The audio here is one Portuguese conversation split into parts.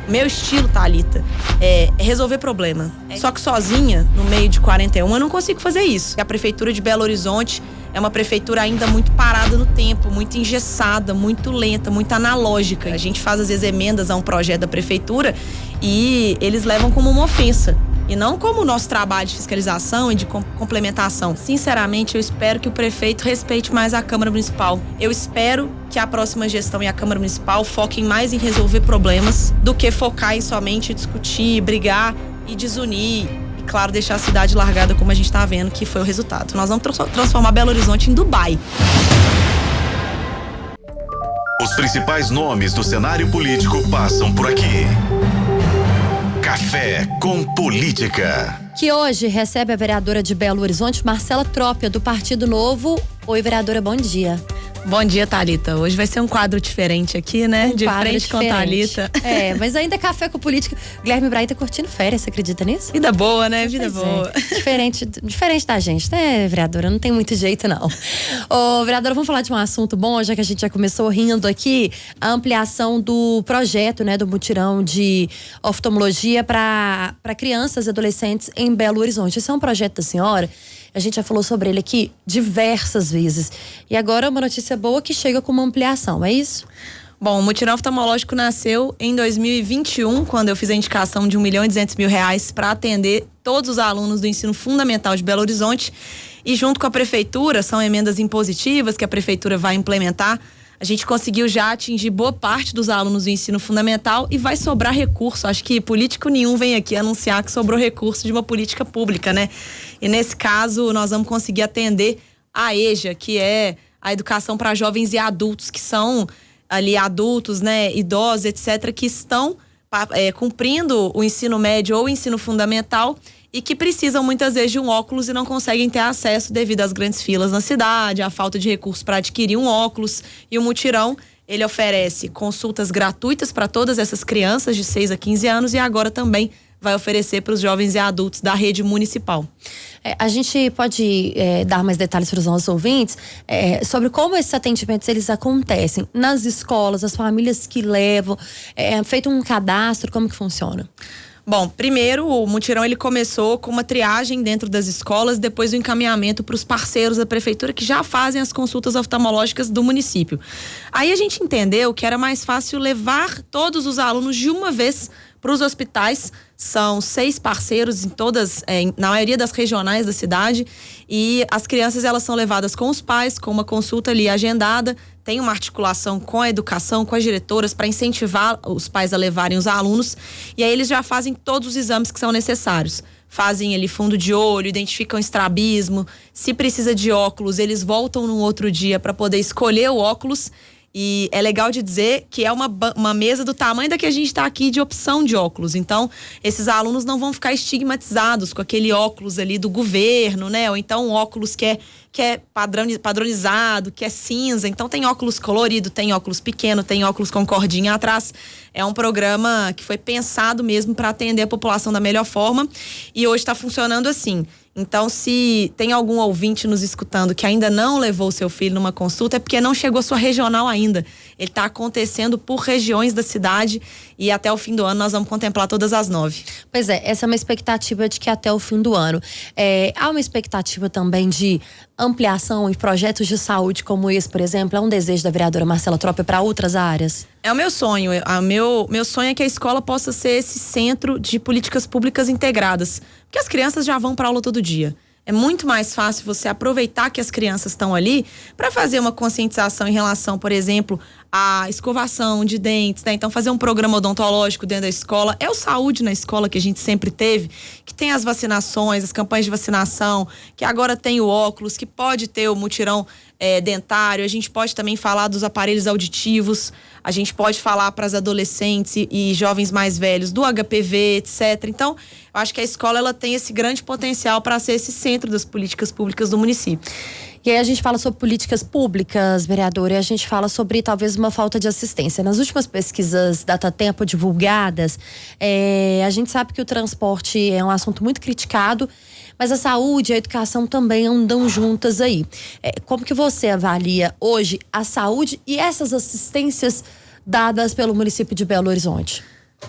Meu estilo, Thalita, é resolver problema. Só que sozinha, no meio de 41, eu não consigo fazer isso. A Prefeitura de Belo Horizonte é uma prefeitura ainda muito parada no tempo, muito engessada, muito lenta, muito analógica. A gente faz, às vezes, emendas a um projeto da prefeitura e eles levam como uma ofensa. E não como o nosso trabalho de fiscalização e de complementação. Sinceramente, eu espero que o prefeito respeite mais a Câmara Municipal. Eu espero que a próxima gestão e a Câmara Municipal foquem mais em resolver problemas do que focar em somente discutir, brigar e desunir. E, claro, deixar a cidade largada como a gente está vendo que foi o resultado. Nós vamos transformar Belo Horizonte em Dubai. Os principais nomes do cenário político passam por aqui. Café com Política. Que hoje recebe a vereadora de Belo Horizonte, Marcela Trópia, do Partido Novo. Oi, vereadora, bom dia. Bom dia, Thalita. Hoje vai ser um quadro diferente aqui, né? De frente com a Thalita. É, mas ainda é Café com Política. Guilherme Braga tá curtindo férias, você acredita nisso? Vida boa, né? Vida boa. Diferente da gente, né, vereadora? Não tem muito jeito, não. Ô, vereadora, vamos falar de um assunto bom, já que a gente já começou rindo aqui. A ampliação do projeto, né, do mutirão de oftalmologia para crianças e adolescentes em Belo Horizonte. Esse é um projeto da senhora. A gente já falou sobre ele aqui diversas vezes. E agora uma notícia boa que chega com uma ampliação, é isso? Bom, o mutirão oftalmológico nasceu em 2021, quando eu fiz a indicação de R$1.200.000 para atender todos os alunos do ensino fundamental de Belo Horizonte. E junto com a prefeitura, são emendas impositivas que a prefeitura vai implementar. A gente conseguiu já atingir boa parte dos alunos do ensino fundamental e vai sobrar recurso. Acho que político nenhum vem aqui anunciar que sobrou recurso de uma política pública, né? E nesse caso, nós vamos conseguir atender a EJA, que é a educação para jovens e adultos, que são ali adultos, né, idosos, etc., que estão cumprindo o ensino médio ou o ensino fundamental e que precisam muitas vezes de um óculos e não conseguem ter acesso devido às grandes filas na cidade, à falta de recursos para adquirir um óculos. E o mutirão, ele oferece consultas gratuitas para todas essas crianças de 6 a 15 anos e agora também vai oferecer para os jovens e adultos da rede municipal. A gente pode dar mais detalhes para os nossos ouvintes sobre como esses atendimentos eles acontecem nas escolas, as famílias que levam, feito um cadastro, como que funciona? Bom, primeiro o mutirão ele começou com uma triagem dentro das escolas, depois o encaminhamento para os parceiros da prefeitura que já fazem as consultas oftalmológicas do município. Aí a gente entendeu que era mais fácil levar todos os alunos de uma vez para os hospitais. São 6 parceiros em todas, na maioria das regionais da cidade, e as crianças elas são levadas com os pais, com uma consulta ali agendada. Tem uma articulação com a educação, com as diretoras, para incentivar os pais a levarem os alunos, e aí eles já fazem todos os exames que são necessários. Fazem ali fundo de olho, identificam estrabismo, se precisa de óculos, eles voltam num outro dia para poder escolher o óculos. E é legal de dizer que é uma mesa do tamanho da que a gente está aqui de opção de óculos. Então, esses alunos não vão ficar estigmatizados com aquele óculos ali do governo, né? Ou então um óculos que é padronizado, que é cinza. Então, tem óculos colorido, tem óculos pequeno, tem óculos com cordinha atrás. É um programa que foi pensado mesmo para atender a população da melhor forma. E hoje está funcionando assim. Então, se tem algum ouvinte nos escutando que ainda não levou seu filho numa consulta, é porque não chegou a sua regional ainda. Ele está acontecendo por regiões da cidade e até o fim do ano nós vamos contemplar todas as 9. Pois é, essa é uma expectativa de que até o fim do ano. Há uma expectativa também de ampliação em projetos de saúde como esse, por exemplo? É um desejo da vereadora Marcela Trópia para outras áreas? É o meu sonho. Meu sonho é que a escola possa ser esse centro de políticas públicas integradas. Porque as crianças já vão para aula todo dia. É muito mais fácil você aproveitar que as crianças estão ali para fazer uma conscientização em relação, por exemplo, à escovação de dentes, né? Então, fazer um programa odontológico dentro da escola. É o saúde na escola que a gente sempre teve, que tem as vacinações, as campanhas de vacinação, que agora tem o óculos, que pode ter o mutirão dentário. A gente pode também falar dos aparelhos auditivos. A gente pode falar para as adolescentes e jovens mais velhos do HPV, etc. Então, eu acho que a escola ela tem esse grande potencial para ser esse centro das políticas públicas do município. E aí a gente fala sobre políticas públicas, vereadora, e a gente fala sobre talvez uma falta de assistência. Nas últimas pesquisas Datatempo divulgadas, a gente sabe que o transporte é um assunto muito criticado, mas a saúde e a educação também andam juntas aí. Como que você avalia hoje a saúde e essas assistências dadas pelo município de Belo Horizonte?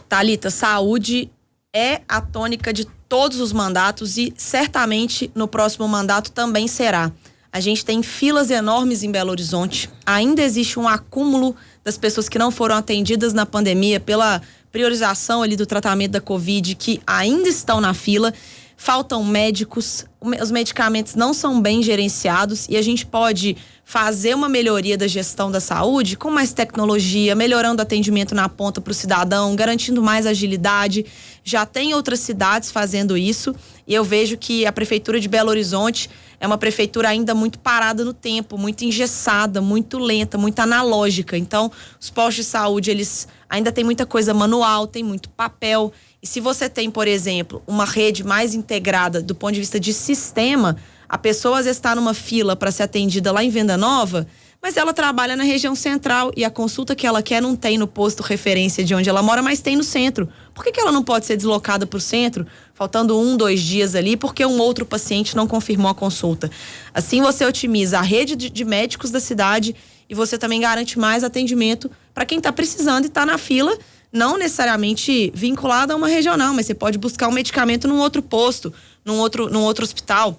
Thalita, saúde é a tônica de todos os mandatos e certamente no próximo mandato também será. A gente tem filas enormes em Belo Horizonte. Ainda existe um acúmulo das pessoas que não foram atendidas na pandemia pela priorização ali do tratamento da Covid, que ainda estão na fila. Faltam médicos, os medicamentos não são bem gerenciados e a gente pode fazer uma melhoria da gestão da saúde com mais tecnologia, melhorando o atendimento na ponta para o cidadão, garantindo mais agilidade. Já tem outras cidades fazendo isso e eu vejo que a Prefeitura de Belo Horizonte é uma prefeitura ainda muito parada no tempo, muito engessada, muito lenta, muito analógica. Então, os postos de saúde, eles ainda têm muita coisa manual, tem muito papel. E se você tem, por exemplo, uma rede mais integrada do ponto de vista de sistema, a pessoa às vezes está numa fila para ser atendida lá em Venda Nova, mas ela trabalha na região central e a consulta que ela quer não tem no posto referência de onde ela mora, mas tem no centro. Por que ela não pode ser deslocada para o centro, faltando 1-2 dias ali, porque um outro paciente não confirmou a consulta? Assim você otimiza a rede de médicos da cidade e você também garante mais atendimento para quem está precisando e está na fila, não necessariamente vinculado a uma regional, mas você pode buscar um medicamento num outro posto, num outro hospital.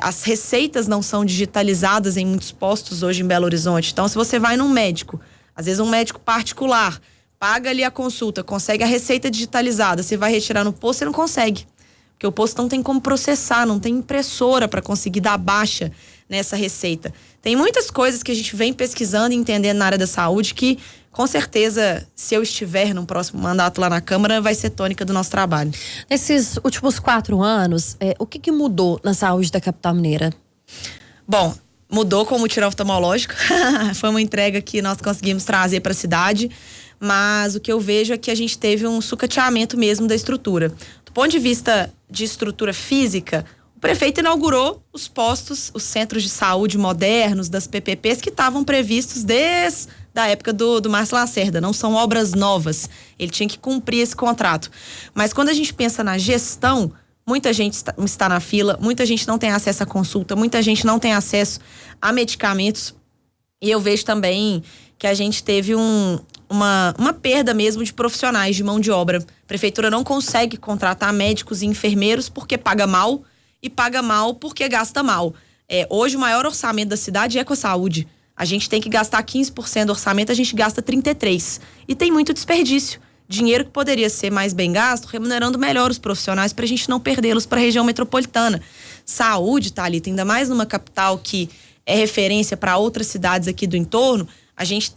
As receitas não são digitalizadas em muitos postos hoje em Belo Horizonte. Então, se você vai num médico, às vezes um médico particular, paga ali a consulta, consegue a receita digitalizada, você vai retirar no posto, você não consegue. Porque o posto não tem como processar, não tem impressora para conseguir dar baixa nessa receita. Tem muitas coisas que a gente vem pesquisando e entendendo na área da saúde que, com certeza, se eu estiver no próximo mandato lá na Câmara, vai ser tônica do nosso trabalho. Nesses últimos 4 anos, o que mudou na saúde da capital mineira? Bom, mudou com o mutirão oftalmológico. Foi uma entrega que nós conseguimos trazer para a cidade, mas o que eu vejo é que a gente teve um sucateamento mesmo da estrutura. Do ponto de vista de estrutura física, o prefeito inaugurou os postos, os centros de saúde modernos das PPPs que estavam previstos desde da época do Márcio Lacerda, não são obras novas, ele tinha que cumprir esse contrato. Mas quando a gente pensa na gestão, muita gente está na fila, muita gente não tem acesso à consulta, muita gente não tem acesso a medicamentos, e eu vejo também que a gente teve uma perda mesmo de profissionais, de mão de obra. A prefeitura não consegue contratar médicos e enfermeiros porque paga mal, e paga mal porque gasta mal. Hoje o maior orçamento da cidade é com a saúde. A gente tem que gastar 15% do orçamento, a gente gasta 33%. E tem muito desperdício. Dinheiro que poderia ser mais bem gasto, remunerando melhor os profissionais para a gente não perdê-los para a região metropolitana. Saúde, Thalita, ainda mais numa capital que é referência para outras cidades aqui do entorno, a gente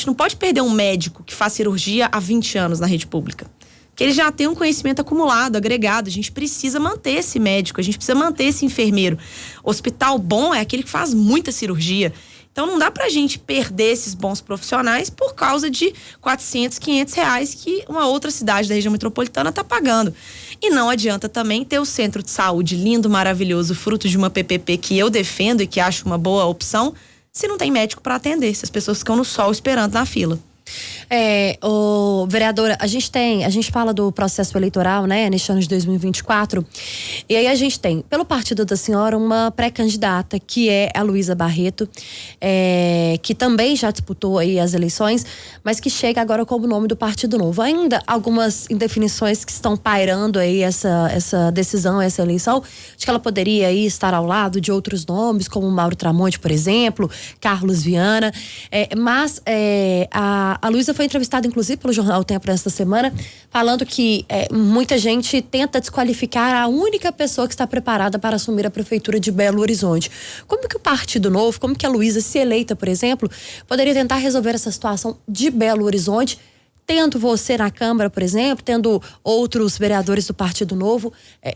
não pode perder um médico que faz cirurgia há 20 anos na rede pública. Que ele já tem um conhecimento acumulado, agregado. A gente precisa manter esse médico, a gente precisa manter esse enfermeiro. Hospital bom é aquele que faz muita cirurgia. Então não dá pra gente perder esses bons profissionais por causa de 400, 500 reais que uma outra cidade da região metropolitana tá pagando. E não adianta também ter o centro de saúde lindo, maravilhoso, fruto de uma PPP que eu defendo e que acho uma boa opção, se não tem médico para atender, se as pessoas ficam no sol esperando na fila. Vereadora, a gente fala do processo eleitoral, né, neste ano de 2024, e aí a gente tem, pelo partido da senhora, uma pré-candidata que é a Luísa Barreto, que também já disputou aí as eleições, mas que chega agora como nome do Partido Novo. Ainda algumas indefinições que estão pairando aí essa decisão, essa eleição, de que ela poderia aí estar ao lado de outros nomes, como Mauro Tramonte, por exemplo, Carlos Viana, mas a Luísa foi entrevistada, inclusive, pelo Jornal O Tempo nesta semana, falando que muita gente tenta desqualificar a única pessoa que está preparada para assumir a prefeitura de Belo Horizonte. Como que o Partido Novo, como que a Luísa, se eleita, por exemplo, poderia tentar resolver essa situação de Belo Horizonte, tendo você na Câmara, por exemplo, tendo outros vereadores do Partido Novo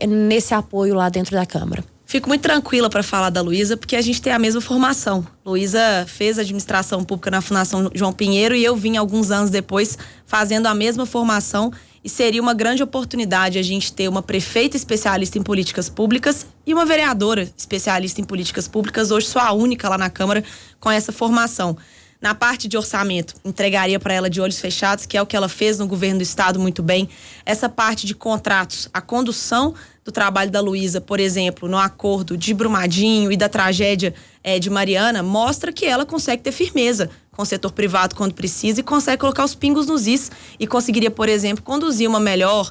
nesse apoio lá dentro da Câmara? Fico muito tranquila para falar da Luísa, porque a gente tem a mesma formação. Luísa fez administração pública na Fundação João Pinheiro e eu vim alguns anos depois fazendo a mesma formação, e seria uma grande oportunidade a gente ter uma prefeita especialista em políticas públicas e uma vereadora especialista em políticas públicas, hoje sou a única lá na Câmara com essa formação. Na parte de orçamento, entregaria para ela de olhos fechados, que é o que ela fez no governo do estado muito bem. Essa parte de contratos, a condução do trabalho da Luísa, por exemplo, no acordo de Brumadinho e da tragédia de Mariana, mostra que ela consegue ter firmeza, com o setor privado quando precisa e consegue colocar os pingos nos is e conseguiria, por exemplo, conduzir uma melhor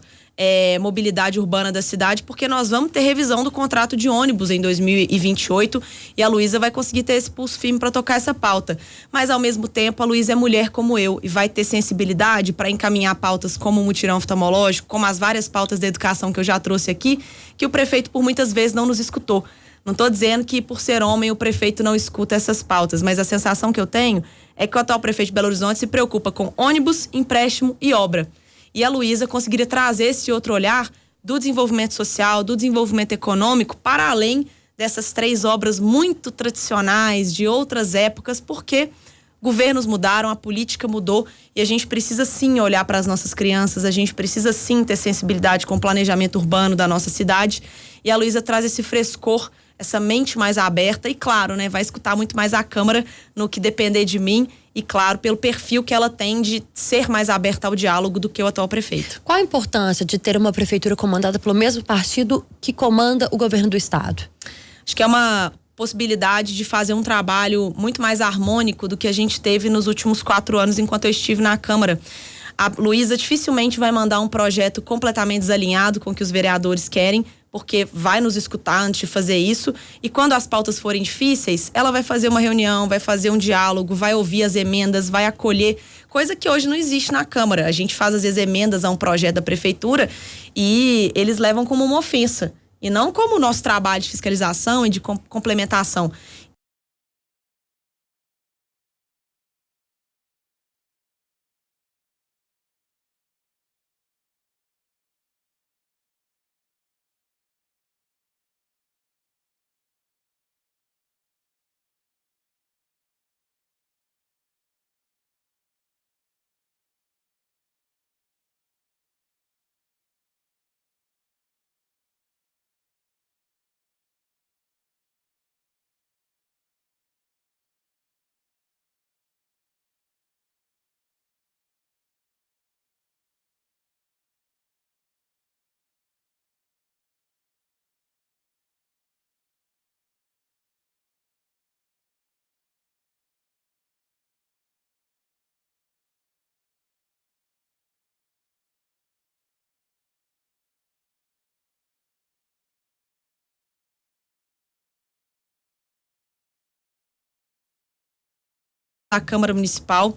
mobilidade urbana da cidade, porque nós vamos ter revisão do contrato de ônibus em 2028 e a Luísa vai conseguir ter esse pulso firme para tocar essa pauta. Mas, ao mesmo tempo, a Luísa é mulher como eu e vai ter sensibilidade para encaminhar pautas como o mutirão oftalmológico, como as várias pautas da educação que eu já trouxe aqui, que o prefeito, por muitas vezes, não nos escutou. Não estou dizendo que, por ser homem, o prefeito não escuta essas pautas, mas a sensação que eu tenho é que o atual prefeito de Belo Horizonte se preocupa com ônibus, empréstimo e obra. E a Luísa conseguiria trazer esse outro olhar do desenvolvimento social, do desenvolvimento econômico, para além dessas 3 obras muito tradicionais de outras épocas, porque governos mudaram, a política mudou e a gente precisa sim olhar para as nossas crianças, a gente precisa sim ter sensibilidade com o planejamento urbano da nossa cidade. E a Luísa traz esse frescor, essa mente mais aberta e, claro, né, vai escutar muito mais a Câmara no que depender de mim e, claro, pelo perfil que ela tem de ser mais aberta ao diálogo do que o atual prefeito. Qual a importância de ter uma prefeitura comandada pelo mesmo partido que comanda o governo do estado? Acho que é uma possibilidade de fazer um trabalho muito mais harmônico do que a gente teve nos últimos 4 anos enquanto eu estive na Câmara. A Luísa dificilmente vai mandar um projeto completamente desalinhado com o que os vereadores querem, porque vai nos escutar antes de fazer isso, e quando as pautas forem difíceis, ela vai fazer uma reunião, vai fazer um diálogo, vai ouvir as emendas, vai acolher, coisa que hoje não existe na Câmara. A gente faz às vezes emendas a um projeto da prefeitura e eles levam como uma ofensa, e não como o nosso trabalho de fiscalização e de complementação. Da Câmara Municipal,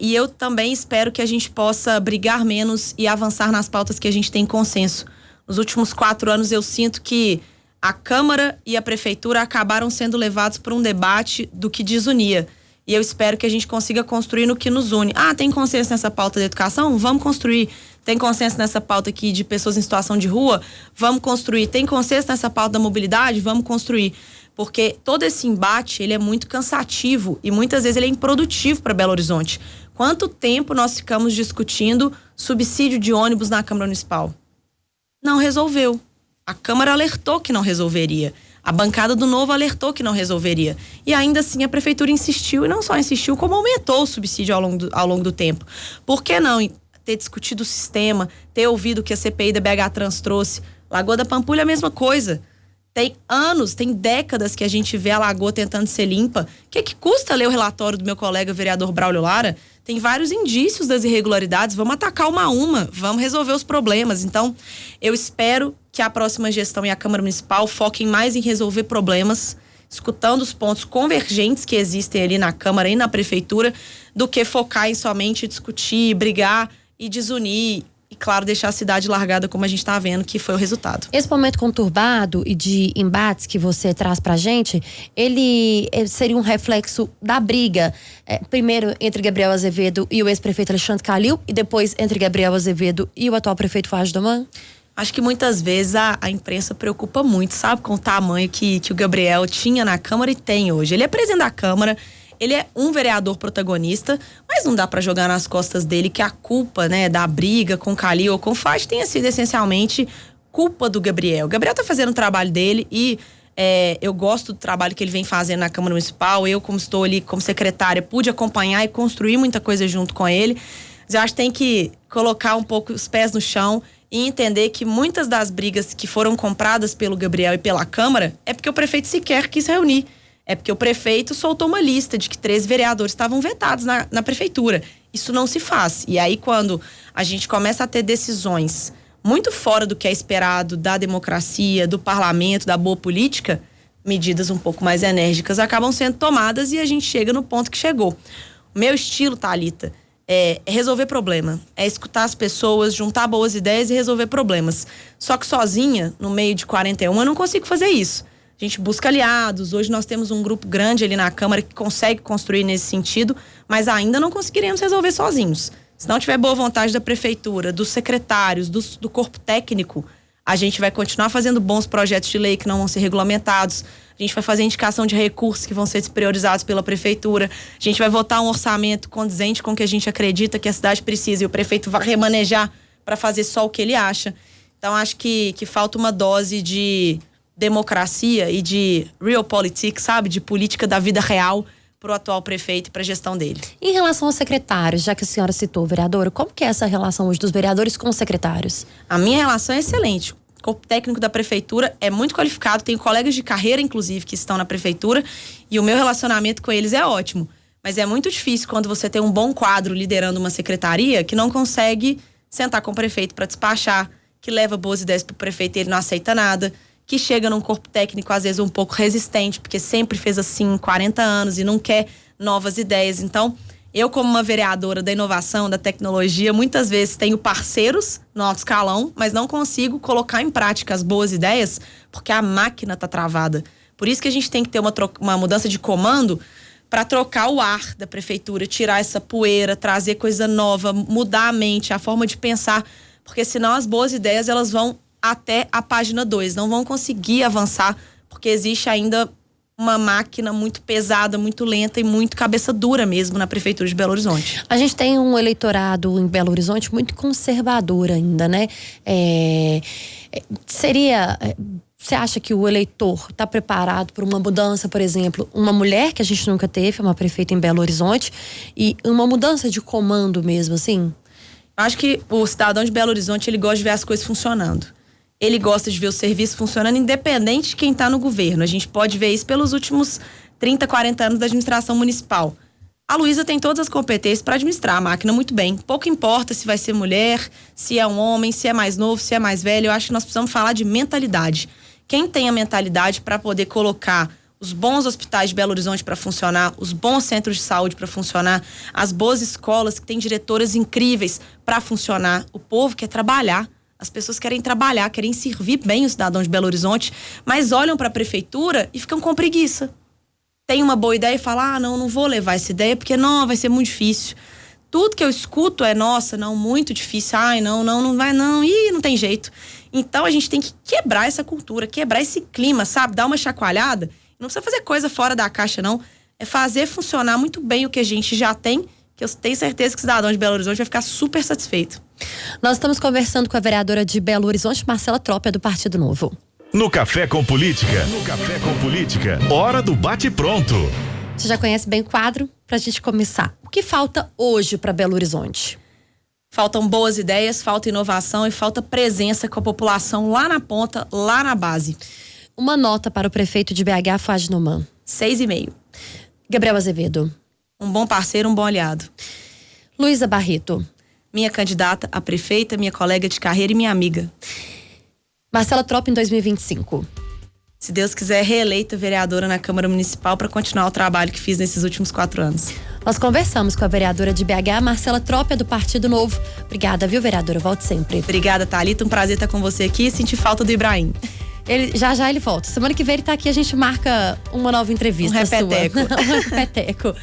e eu também espero que a gente possa brigar menos e avançar nas pautas que a gente tem consenso. Nos últimos 4 anos eu sinto que a Câmara e a Prefeitura acabaram sendo levados por um debate do que desunia. E eu espero que a gente consiga construir no que nos une. Tem consenso nessa pauta da educação? Vamos construir. Tem consenso nessa pauta aqui de pessoas em situação de rua? Vamos construir. Tem consenso nessa pauta da mobilidade? Vamos construir. Porque todo esse embate, ele é muito cansativo e muitas vezes ele é improdutivo para Belo Horizonte. Quanto tempo nós ficamos discutindo subsídio de ônibus na Câmara Municipal? Não resolveu. A Câmara alertou que não resolveria. A bancada do Novo alertou que não resolveria. E ainda assim a Prefeitura insistiu, e não só insistiu, como aumentou o subsídio ao longo do tempo. Por que não ter discutido o sistema, ter ouvido o que a CPI da BH Trans trouxe? Lagoa da Pampulha é a mesma coisa. Tem anos, tem décadas que a gente vê a lagoa tentando ser limpa. O que custa ler o relatório do meu colega vereador Braulio Lara? Tem vários indícios das irregularidades, vamos atacar uma a uma, vamos resolver os problemas. Então, eu espero que a próxima gestão e a Câmara Municipal foquem mais em resolver problemas, escutando os pontos convergentes que existem ali na Câmara e na Prefeitura, do que focar em somente discutir, brigar e desunir. E, claro, deixar a cidade largada como a gente está vendo que foi o resultado. Esse momento conturbado e de embates que você traz pra gente, ele seria um reflexo da briga, primeiro entre Gabriel Azevedo e o ex-prefeito Alexandre Calil, e depois entre Gabriel Azevedo e o atual prefeito Fuad Doman? Acho que muitas vezes a imprensa preocupa muito, sabe, com o tamanho que o Gabriel tinha na Câmara e tem hoje. Ele é presidente da Câmara, ele é um vereador protagonista, mas não dá para jogar nas costas dele que a culpa, né, da briga com o Calil ou com o Fuad tenha sido essencialmente culpa do Gabriel. O Gabriel tá fazendo o trabalho dele e eu gosto do trabalho que ele vem fazendo na Câmara Municipal. Eu, como estou ali como secretária, pude acompanhar e construir muita coisa junto com ele. Mas eu acho que tem que colocar um pouco os pés no chão e entender que muitas das brigas que foram compradas pelo Gabriel e pela Câmara é porque o prefeito sequer quis reunir. É porque o prefeito soltou uma lista de que 13 vereadores estavam vetados na prefeitura. Isso não se faz. E aí, quando a gente começa a ter decisões muito fora do que é esperado da democracia, do parlamento, da boa política, medidas um pouco mais enérgicas acabam sendo tomadas e a gente chega no ponto que chegou. O meu estilo, Thalita, é resolver problema. É escutar as pessoas, juntar boas ideias e resolver problemas. Só que sozinha, no meio de 41, eu não consigo fazer isso. A gente busca aliados. Hoje nós temos um grupo grande ali na Câmara que consegue construir nesse sentido, mas ainda não conseguiremos resolver sozinhos. Se não tiver boa vontade da prefeitura, dos secretários, do corpo técnico, a gente vai continuar fazendo bons projetos de lei que não vão ser regulamentados. A gente vai fazer indicação de recursos que vão ser priorizados pela prefeitura. A gente vai votar um orçamento condizente com o que a gente acredita que a cidade precisa e o prefeito vai remanejar para fazer só o que ele acha. Então, acho que falta uma dose de democracia e de realpolitik, sabe? De política da vida real para o atual prefeito e para a gestão dele. Em relação aos secretários, já que a senhora citou, vereadora, como que é essa relação hoje dos vereadores com os secretários? A minha relação é excelente. O corpo técnico da prefeitura é muito qualificado, tenho colegas de carreira, inclusive, que estão na prefeitura, e o meu relacionamento com eles é ótimo. Mas é muito difícil quando você tem um bom quadro liderando uma secretaria que não consegue sentar com o prefeito para despachar, que leva boas ideias para o prefeito e ele não aceita nada, que chega num corpo técnico, às vezes, um pouco resistente, porque sempre fez assim 40 anos e não quer novas ideias. Então, eu, como uma vereadora da inovação, da tecnologia, muitas vezes tenho parceiros no alto escalão, mas não consigo colocar em prática as boas ideias, porque a máquina está travada. Por isso que a gente tem que ter uma mudança de comando para trocar o ar da prefeitura, tirar essa poeira, trazer coisa nova, mudar a mente, a forma de pensar, porque senão as boas ideias elas vão até a página 2, não vão conseguir avançar, porque existe ainda uma máquina muito pesada, muito lenta e muito cabeça dura mesmo na prefeitura de Belo Horizonte. A gente tem um eleitorado em Belo Horizonte muito conservador ainda, né? Você acha que o eleitor está preparado para uma mudança, por exemplo, uma mulher que a gente nunca teve, uma prefeita em Belo Horizonte, e uma mudança de comando mesmo, assim? Eu acho que o cidadão de Belo Horizonte, ele gosta de ver as coisas funcionando. Ele gosta de ver o serviço funcionando independente de quem está no governo. A gente pode ver isso pelos últimos 30, 40 anos da administração municipal. A Luísa tem todas as competências para administrar a máquina muito bem. Pouco importa se vai ser mulher, se é um homem, se é mais novo, se é mais velho. Eu acho que nós precisamos falar de mentalidade. Quem tem a mentalidade para poder colocar os bons hospitais de Belo Horizonte para funcionar, os bons centros de saúde para funcionar, as boas escolas que têm diretoras incríveis para funcionar. O povo quer trabalhar. As pessoas querem trabalhar, querem servir bem os cidadãos de Belo Horizonte, mas olham para a prefeitura e ficam com preguiça. Tem uma boa ideia e falam, não vou levar essa ideia porque não, vai ser muito difícil. Tudo que eu escuto é, nossa, não, muito difícil, não vai não, não tem jeito. Então a gente tem que quebrar essa cultura, quebrar esse clima, sabe? Dar uma chacoalhada. Não precisa fazer coisa fora da caixa, não. É fazer funcionar muito bem o que a gente já tem, que eu tenho certeza que o cidadão de Belo Horizonte vai ficar super satisfeito. Nós estamos conversando com a vereadora de Belo Horizonte, Marcela Trópia, do Partido Novo. No Café com Política, hora do bate-pronto. Você já conhece bem o quadro? Pra gente começar. O que falta hoje para Belo Horizonte? Faltam boas ideias, falta inovação e falta presença com a população lá na ponta, lá na base. Uma nota para o prefeito de BH, Fuad Noman. 6,5. Gabriel Azevedo. Um bom parceiro, um bom aliado. Luísa Barreto. Minha candidata a prefeita, minha colega de carreira e minha amiga. Marcela Trópia em 2025. Se Deus quiser, reeleita vereadora na Câmara Municipal para continuar o trabalho que fiz nesses últimos 4 anos. Nós conversamos com a vereadora de BH, Marcela Trópia, do Partido Novo. Obrigada, viu, vereadora? Volte sempre. Obrigada, Thalita. Um prazer estar com você aqui e sentir falta do Ibrahim. Já ele volta. Semana que vem ele tá aqui, a gente marca uma nova entrevista. Um repeteco. Um repeteco.